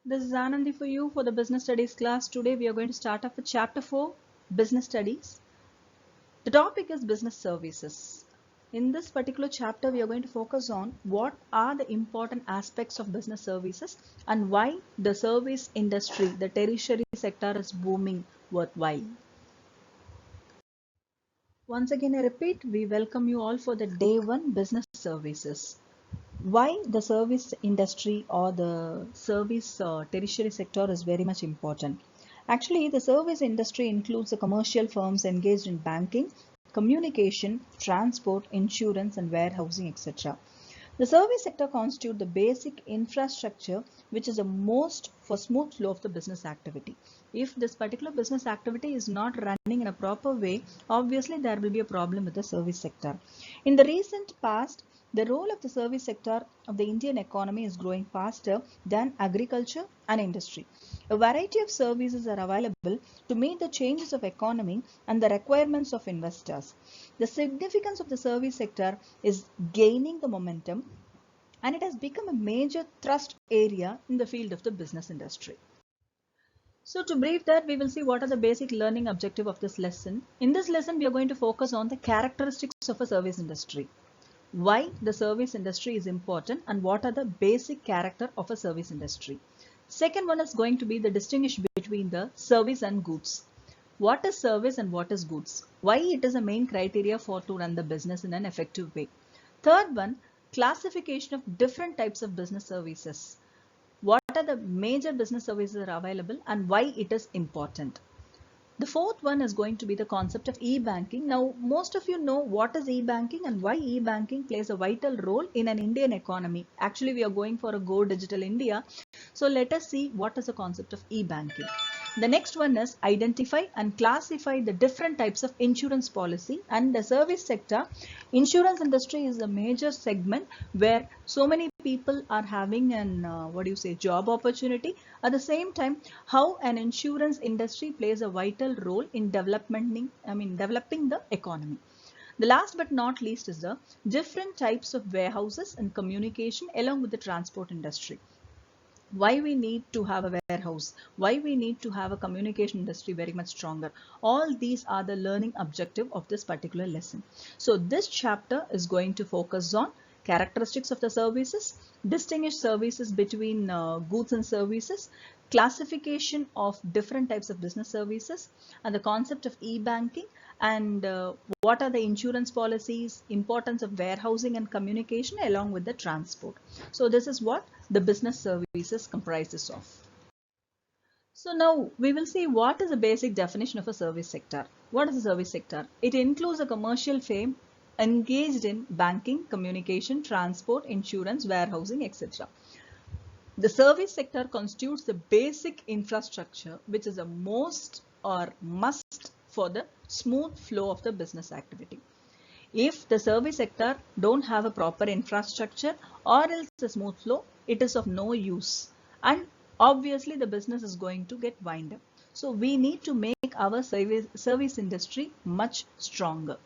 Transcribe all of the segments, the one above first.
This is Anandi for you for the Business Studies class. Today we are going to start off with Chapter 4, Business Studies. The topic is Business Services. In this particular chapter, we are going to focus on what are the important aspects of business services and why the service industry, the tertiary sector is booming worthwhile. Once again, I repeat, we welcome you all for the day one business services. Why the service industry or the service tertiary sector is very much important. Actually, the service industry includes the commercial firms engaged in banking, communication, transport, insurance and warehousing, etc. The service sector constitutes the basic infrastructure which is the most for smooth flow of the business activity. If this particular business activity is not running in a proper way, obviously there will be a problem with the service sector. In the recent past, the role of the service sector of the Indian economy is growing faster than agriculture and industry. A variety of services are available to meet the changes of economy and the requirements of investors. The significance of the service sector is gaining the momentum and it has become a major thrust area in the field of the business industry. So to brief that, we will see what are the basic learning objective of this lesson. In this lesson, we are going to focus on the characteristics of a service industry. Why the service industry is important and what are the basic character of a service industry. Second one is going to be the distinguish between the service and goods. What is service and what is goods? Why it is a main criteria for to run the business in an effective way. Third one, classification of different types of business services. What are the major business services that are available and why it is important. The fourth one is going to be the concept of e-banking. Now, most of you know what is e-banking and why e-banking plays a vital role in an Indian economy. Actually, we are going for a Go Digital India. So let us see what is the concept of e-banking. The next one is identify and classify the different types of insurance policy and the service sector. Insurance industry is a major segment where so many people are having an job opportunity. At the same time, how an insurance industry plays a vital role in developing the economy. The last but not least is the different types of warehouses and communication along with the transport industry. Why we need to have a warehouse, why we need to have a communication industry very much stronger. All these are the learning objective of this particular lesson. So this chapter is going to focus on characteristics of the services, distinguish services between goods and services, classification of different types of business services, and the concept of e-banking, and what are the insurance policies, importance of warehousing and communication along with the transport. So this is what the business services comprises of. So now we will see what is the basic definition of a service sector. What is a service sector? It includes a commercial firm engaged in banking, communication, transport, insurance, warehousing, etc. The service sector constitutes the basic infrastructure which is a most or must for the smooth flow of the business activity. If the service sector don't have a proper infrastructure or else a smooth flow, it is of no use. And obviously the business is going to get wind up. So we need to make our service industry much stronger.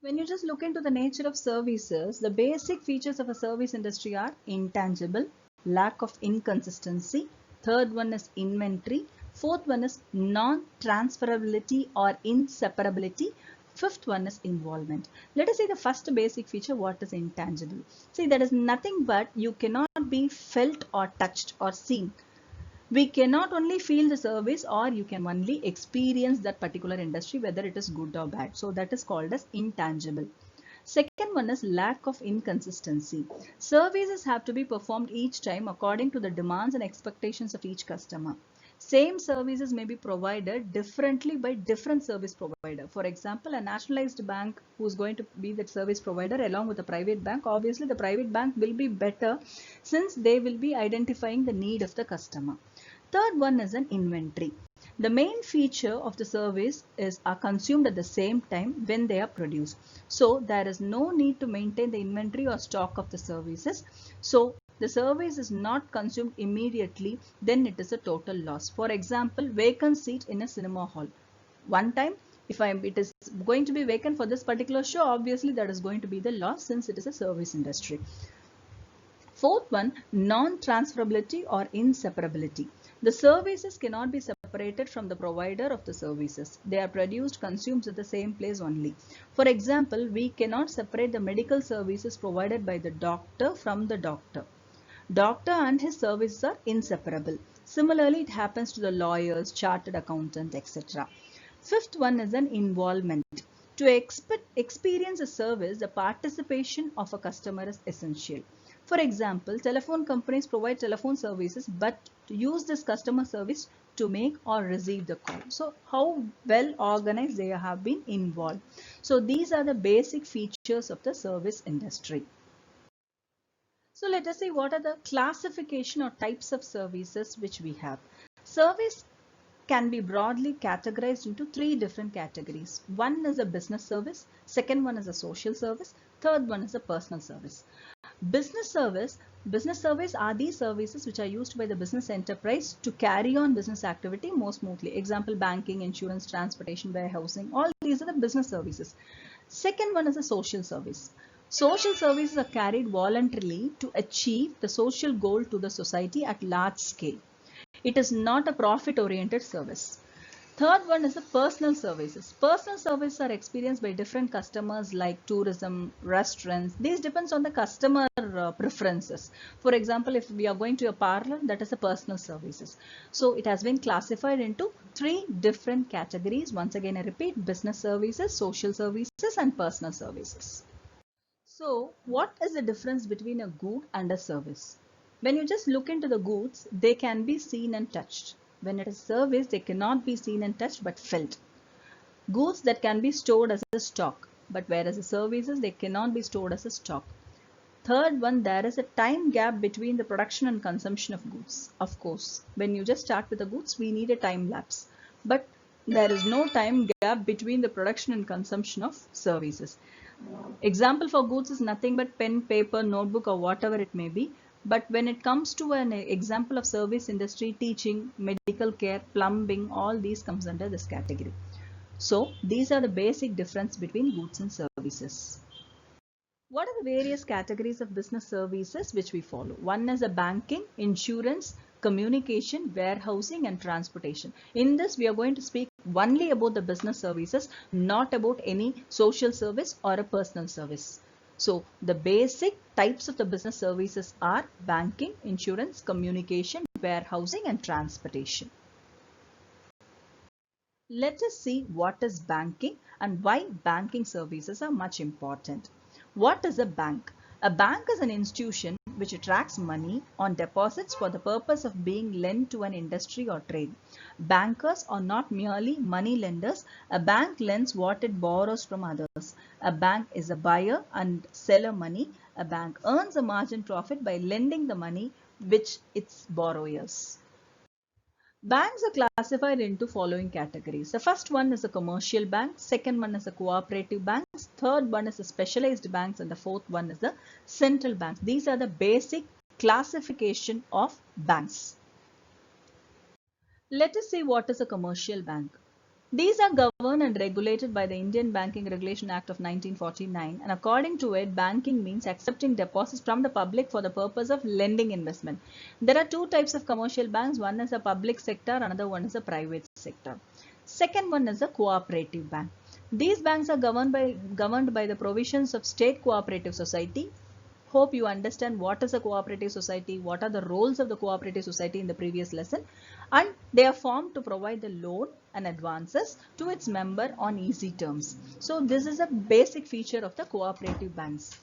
When you just look into the nature of services, the basic features of a service industry are intangible, lack of inconsistency. Third one is inventory. Fourth one is non-transferability or inseparability. Fifth one is involvement. Let us see the first basic feature, what is intangible. See, that is nothing but you cannot be felt or touched or seen. We cannot only feel the service or you can only experience that particular industry, whether it is good or bad. So that is called as intangible. Second one is lack of inconsistency. Services have to be performed each time according to the demands and expectations of each customer. Same services may be provided differently by different service provider. For example, a nationalized bank who is going to be the service provider along with a private bank, obviously the private bank will be better since they will be identifying the need of the customer. Third one is an inventory. The main feature of the service are consumed at the same time when they are produced. So there is no need to maintain the inventory or stock of the services. So the service is not consumed immediately, then it is a total loss. For example, vacant seat in a cinema hall. One time it is going to be vacant for this particular show, obviously that is going to be the loss since it is a service industry. Fourth one, non-transferability or inseparability. The services cannot be separated from the provider of the services. They are produced, consumed at the same place only. For example, we cannot separate the medical services provided by the doctor from the doctor. Doctor and his services are inseparable. Similarly, it happens to the lawyers, chartered accountants, etc. Fifth one is an involvement. To experience a service, the participation of a customer is essential. For example, telephone companies provide telephone services but use this customer service to make or receive the call. So how well organized they have been involved. So these are the basic features of the service industry. So let us see what are the classification or types of services which we have. Service can be broadly categorized into three different categories. One is a business service, second one is a social service, third one is a personal service. Business service are these services which are used by the business enterprise to carry on business activity more smoothly. Example, banking, insurance, transportation, warehousing, all these are the business services. Second one is a social service. Social services are carried voluntarily to achieve the social goal to the society at large scale. It is not a profit-oriented service. Third one is the personal services. Personal services are experienced by different customers like tourism, restaurants. These depends on the customer preferences. For example, if we are going to a parlor, that is a personal services. So it has been classified into three different categories. Once again, I repeat, business services, social services, and personal services. So what is the difference between a good and a service? When you just look into the goods, they can be seen and touched. When it is service, they cannot be seen and touched but felt. Goods that can be stored as a stock, but whereas the services, they cannot be stored as a stock. Third one, there is a time gap between the production and consumption of goods. Of course, when you just start with the goods, we need a time lapse. But there is no time gap between the production and consumption of services. Example for goods is nothing but pen, paper, notebook, or whatever it may be. But when it comes to an example of service industry, teaching, medical care, plumbing, all these comes under this category. So these are the basic difference between goods and services. What are the various categories of business services which we follow? One is a banking, insurance, communication, warehousing, and transportation. In this, we are going to speak only about the business services, not about any social service or a personal service. So the basic types of the business services are banking, insurance, communication, warehousing, and transportation. Let us see what is banking and why banking services are much important. What is a bank? A bank is an institution which attracts money on deposits for the purpose of being lent to an industry or trade. Bankers are not merely money lenders. A bank lends what it borrows from others. A bank is a buyer and seller money. A bank earns a margin profit by lending the money which its borrowers. Banks are classified into following categories. The first one is a commercial bank, second one is a cooperative banks, third one is a specialized banks, and the fourth one is the central banks. These are the basic classification of banks. Let us see what is a commercial bank. These are governed and regulated by the Indian Banking Regulation Act of 1949, and according to it, banking means accepting deposits from the public for the purpose of lending investment. There are two types of commercial banks. One is a public sector, another one is a private sector. Second one is a cooperative bank. These banks are governed by the provisions of State Cooperative Society. Hope you understand what is a cooperative society, what are the roles of the cooperative society in the previous lesson, and they are formed to provide the loan and advances to its member on easy terms. So this is a basic feature of the cooperative banks.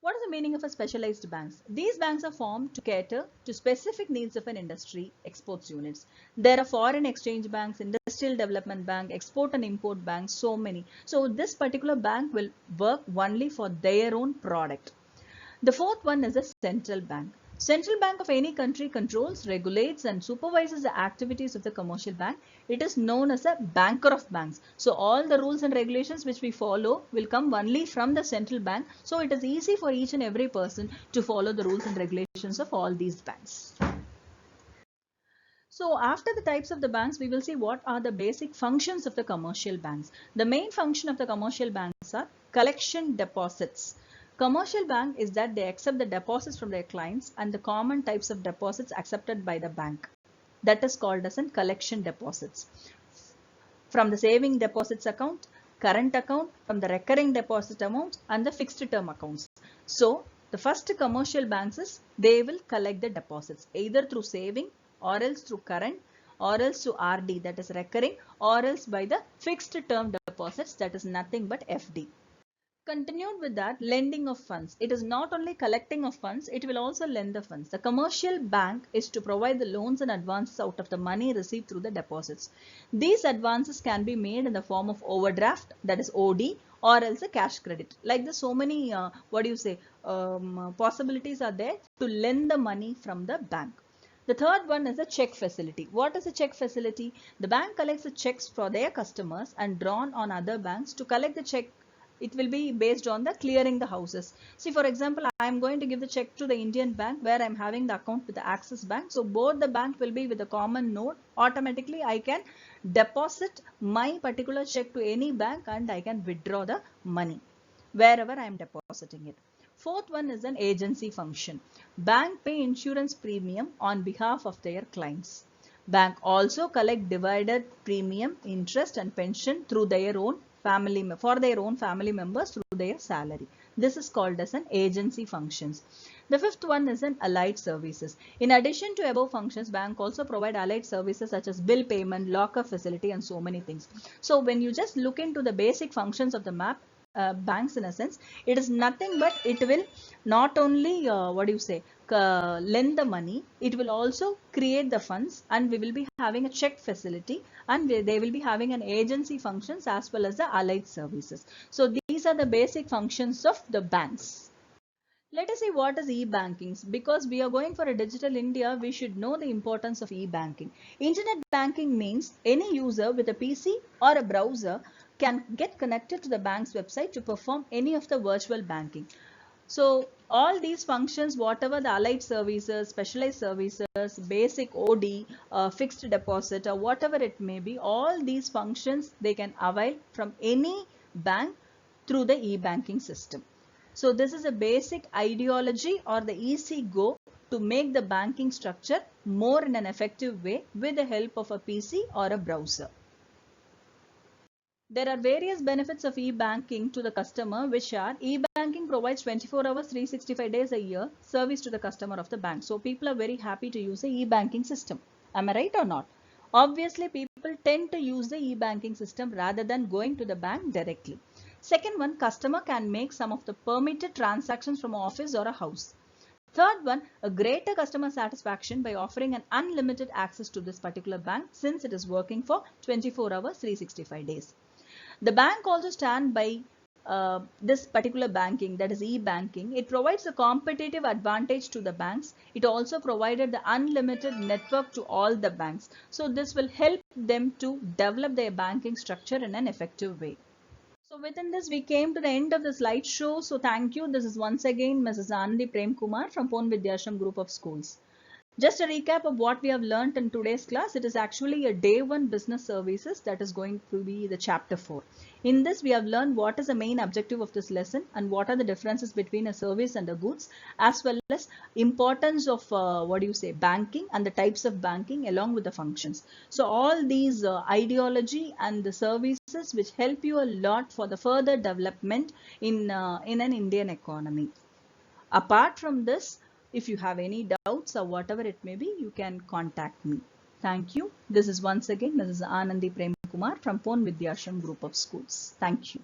What is the meaning of a specialized banks? These banks are formed to cater to specific needs of an industry, exports units. There are foreign exchange banks, industrial development bank, export and import banks, so many. So this particular bank will work only for their own product. The fourth one is a central bank. Central bank of any country controls, regulates, and supervises the activities of the commercial bank. It is known as a banker of banks. So all the rules and regulations which we follow will come only from the central bank. So it is easy for each and every person to follow the rules and regulations of all these banks. So after the types of the banks, we will see what are the basic functions of the commercial banks. The main function of the commercial banks are collection deposits. Commercial bank is that they accept the deposits from their clients and the common types of deposits accepted by the bank. That is called as collection deposits. From the saving deposits account, current account, from the recurring deposit amount and the fixed term accounts. So the first commercial banks is they will collect the deposits either through saving or else through current or else to RD, that is recurring, or else by the fixed term deposits, that is nothing but FD. Continued with that, lending of funds. It is not only collecting of funds, it will also lend the funds. The commercial bank is to provide the loans and advances out of the money received through the deposits. These advances can be made in the form of overdraft, that is OD, or else a cash credit. Like the so many, possibilities are there to lend the money from the bank. The third one is a check facility. What is a check facility? The bank collects the checks for their customers and drawn on other banks. To collect the check, it will be based on the clearing the houses. See, for example, I am going to give the check to the Indian bank where I am having the account with the Axis Bank. So both the bank will be with a common node. Automatically, I can deposit my particular check to any bank and I can withdraw the money wherever I am depositing it. Fourth one is an agency function. Bank pay insurance premium on behalf of their clients. Bank also collect divided premium, interest and pension through their own family members through their salary. This is called as an agency functions. The fifth one is an allied services. In addition to above functions, bank also provide allied services such as bill payment, locker facility and so many things. So when you just look into the basic functions of the banks, in a sense, it is nothing but it will not only lend the money, it will also create the funds, and we will be having a check facility, and they will be having an agency functions as well as the allied services. So these are the basic functions of the banks. Let us see what is e-banking. Because we are going for a digital India, we should know the importance of e-banking. Internet banking means any user with a PC or a browser can get connected to the bank's website to perform any of the virtual banking. So all these functions, whatever the allied services, specialized services, basic OD, fixed deposit or whatever it may be, all these functions they can avail from any bank through the e-banking system. So this is a basic ideology or the easy go to make the banking structure more in an effective way with the help of a PC or a browser. There are various benefits of e-banking to the customer, which are e-banking provides 24 hours, 365 days a year service to the customer of the bank. So people are very happy to use the e-banking system. Am I right or not? Obviously, people tend to use the e-banking system rather than going to the bank directly. Second one, customer can make some of the permitted transactions from office or a house. Third one, a greater customer satisfaction by offering an unlimited access to this particular bank since it is working for 24 hours, 365 days. The bank also stand by this particular banking, that is e-banking. It provides a competitive advantage to the banks. It also provided the unlimited network to all the banks. So this will help them to develop their banking structure in an effective way. So within this, we came to the end of the slideshow. So thank you. This is once again Mrs. Anandi Prem Kumar from Pon Vidyashram Group of Schools. Just a recap of what we have learned in today's class. It is actually a day 1 business services that is going to be the chapter 4. In this, we have learned what is the main objective of this lesson and what are the differences between a service and a goods, as well as importance of banking and the types of banking along with the functions. So all these ideology and the services which help you a lot for the further development in an Indian economy. Apart from this, if you have any doubts or whatever it may be, you can contact me. Thank you. This is once again Mrs. Anandi Prem Kumar from Pon Vidyashram Group of Schools. Thank you.